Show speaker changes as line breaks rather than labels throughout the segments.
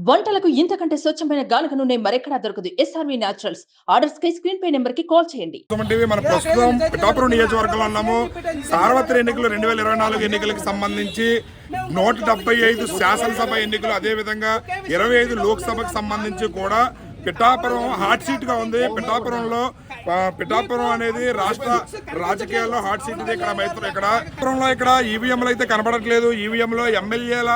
వంటలకు ఇంతకంటే స్వచ్ఛమైన గానుగ నూనె మరెక్కడా దొరకదు. SRV naturals. ఆర్డర్స్ కై స్క్రీన్ పై నెంబర్ కి కాల్ చేయండి.
మన ప్రస్తుతం పిఠాపురం నియోజకవర్గంలో ఉన్నాము. సార్వత్రిక ఎన్నికలు 2024 ఎన్నికలకు సంబంధించి 175 శాసనసభ ఎన్నికలు, అదే విధంగా 25 లోక్సభకు సంబంధించి కూడా పిఠాపురం హాట్ సీట్ గా ఉంది. పిఠాపురం అనేది రాష్ట్ర రాజకీయాల్లో హాట్ సీట్ ఇది. ఇక్కడ ఈవీఎంలు అయితే కనబడట్లేదు. ఈవీఎంలో ఎమ్మెల్యేల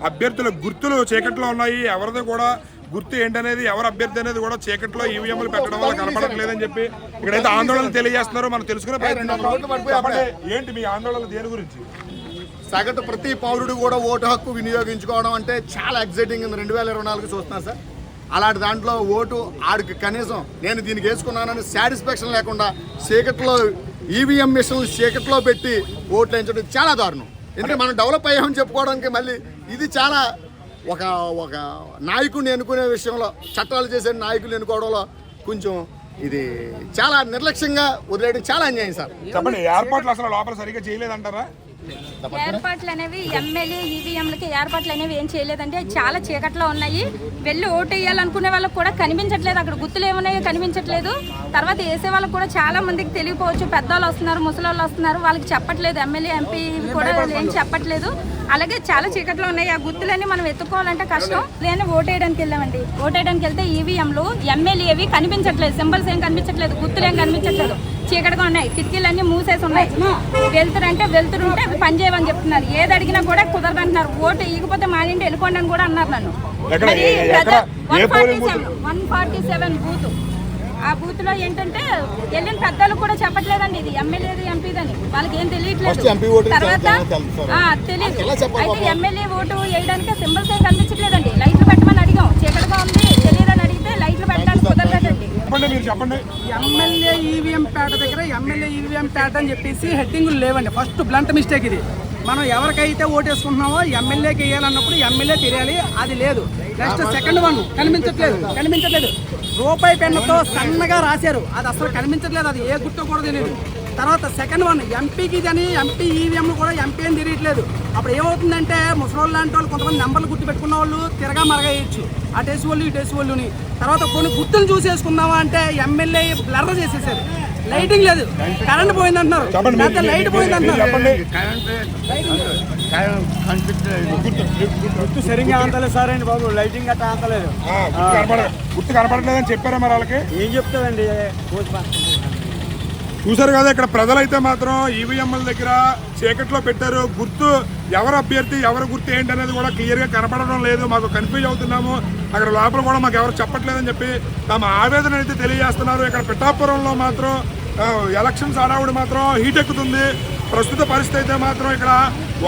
అభ్యర్థుల గుర్తులు చీకట్లో ఉన్నాయి. ఎవరిది కూడా గుర్తు ఏంటనేది, ఎవరు అభ్యర్థి అనేది కూడా చీకట్లో ఈవీఎంలు పెట్టడం వల్ల కనబడట్లేదని చెప్పి ఇక్కడైతే ఆందోళన తెలియజేస్తున్నారు. మనం తెలుసుకునే ప్రయత్నం ఏంటి మీ ఆందోళన దేని గురించి?
సగటు ప్రతి పౌరుడు కూడా ఓటు హక్కు వినియోగించుకోవడం అంటే చాలా ఎగ్జైటింగ్ 2024 చూస్తున్నారు సార్. అలాంటి దాంట్లో ఓటు ఆడికి కనీసం నేను దీనికి వేసుకున్నానని సాటిస్ఫాక్షన్ లేకుండా చీకట్లో ఈవీఎం మిషన్లు చీకట్లో పెట్టి ఓట్లు వేయించడం చాలా దారుణం. ఎందుకంటే మనం డెవలప్ అయ్యామని చెప్పుకోవడానికి మళ్ళీ ఇది చాలా ఒక నాయకుడిని ఎన్నుకునే విషయంలో, చట్టాలు చేసే నాయకులు ఎన్నుకోవడంలో కొంచెం ఇది చాలా నిర్లక్ష్యంగా వదిలేయడం చాలా అన్యాయం సార్.
చెప్పండి, ఏర్పాట్లు అసలు లోపల సరిగ్గా చేయలేదంటారా?
ఏర్పాట్లు అనేవి ఎమ్మెల్యే ఈవీఎంలకి ఏర్పాట్లు అనేవి ఏం చేయలేదండి. చాలా చీకట్లో ఉన్నాయి. వెళ్ళి ఓటు వేయాలనుకునే వాళ్ళకి కూడా కనిపించట్లేదు. అక్కడ గుర్తులు ఏమున్నాయో కనిపించట్లేదు. తర్వాత వేసే వాళ్ళకి కూడా చాలా మందికి తెలియకపోవచ్చు. పెద్దవాళ్ళు వస్తున్నారు, ముసలి వస్తున్నారు, వాళ్ళకి చెప్పట్లేదు. ఎమ్మెల్యే ఎంపీ కూడా ఏం చెప్పట్లేదు. అలాగే చాలా చీకట్లో ఉన్నాయి. ఆ గుర్తులన్నీ మనం ఎత్తుకోవాలంటే కష్టం. నేను ఓటు వేయడానికి వెళ్ళామండి. ఓటు వేయడానికి వెళ్తే ఈవీఎంలు ఎమ్మెల్యేవి కనిపించట్లేదు. సింబల్స్ ఏం కనిపించట్లేదు, గుర్తులు ఏం కనిపించట్లేదు. చీకటిగా ఉన్నాయి. కిటికీలన్నీ మూసేసి ఉన్నాయి. వెళ్తుంటే అవి పనిచేయమని చెప్తున్నారు. ఏది అడిగినా కూడా కుదరదంటున్నారు. ఓటు ఇగిపోతే మా ఇంటి వెళ్ళిపోండి అని కూడా అన్నారు నన్ను. 147 బూత్. ఆ బూత్ లో ఏంటంటే వెళ్ళిన పెద్దలు కూడా చెప్పట్లేదండి ఇది ఎమ్మెల్యేది ఎంపీదని. వాళ్ళకి ఏం తెలియట్లేదు. తర్వాత తెలియదు. అయితే ఎమ్మెల్యే ఓటు వేయడానికి సింబల్స్ ఏం కనిపించట్లేదండి. లైట్లు పెట్టమని అడిగాం. చీకటిగా ఉంది, తెలియదని అడిగితే లైట్లు పెట్టడానికి కుదరలేదండి.
ఎమ్మెల్యే ఈవీఎం పేట దగ్గర ఎమ్మెల్యే ఈవీఎం పేట అని చెప్పేసి హెడ్డింగులు లేవండి. ఫస్ట్ బ్లంట్ మిస్టేక్ ఇది. మనం ఎవరికైతే ఓటు వేసుకుంటున్నామో ఎమ్మెల్యేకి వేయాలన్నప్పుడు ఎమ్మెల్యే తెలియాలి, అది లేదు. నెక్స్ట్ సెకండ్ వన్ కనిపించట్లేదు. రూపాయి పెన్నుతో సన్నగా రాశారు, అది అసలు కనిపించట్లేదు. అది ఏ గుర్తు కూడా తెలియదు. తర్వాత సెకండ్ వన్ ఎంపీకి అని ఎంపీ ఈవీఎం కూడా ఎంపీ అని తెలియట్లేదు. అప్పుడు ఏమవుతుందంటే ముసలోళ్ళు లాంటి వాళ్ళు కొంతమంది నెంబర్లు గుర్తు పెట్టుకున్న వాళ్ళు తిరగా మరగేయచ్చు. అటేసి వాళ్ళు ఇటేసి వాళ్ళుని. తర్వాత కొన్ని గుర్తులు చూసేసుకుందామా అంటే ఎమ్మెల్యే బ్లర్ చేసేసారు. లైటింగ్ లేదు, కరెంట్ పోయిందంటున్నారు. లైట్ పోయిందంటున్నారు.
గుర్తు సరిగ్గా అంతలేదు సార్ అండి బాబు. లైటింగ్ గట్టా అంతలేదు.
గుర్తు కనపడలేదని చెప్పారా మరి వాళ్ళకి?
ఏం చెప్తామండి?
చూసారు కదా, ఇక్కడ ప్రజలైతే మాత్రం ఈవీఎంల దగ్గర చీకట్లో పెట్టారు. గుర్తు ఎవరు అభ్యర్థి, ఎవరు గుర్తు ఏంటి అనేది కూడా క్లియర్గా కనపడడం లేదు. మాకు కన్ఫ్యూజ్ అవుతున్నాము. అక్కడ లోపల కూడా మాకు ఎవరు చెప్పట్లేదని చెప్పి తమ ఆవేదన అయితే తెలియజేస్తున్నారు. ఇక్కడ పిఠాపురంలో మాత్రం ఎలక్షన్స్ హడావుడి మాత్రం హీట్ ఎక్కుతుంది. ప్రస్తుత పరిస్థితి అయితే మాత్రం ఇక్కడ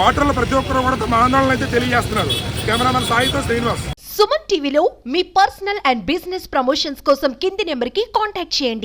ఓటర్లు ప్రతి ఒక్కరు కూడా తమ ఆందోళన అయితే తెలియజేస్తున్నారు. కెమెరామెన్ సాయితో శ్రీనివాస్.
సుమన్ టీవీలో మీ పర్సనల్ అండ్ బిజినెస్ ప్రమోషన్స్ కోసం కింది నెంబర్కి కాంటాక్ట్ చేయండి.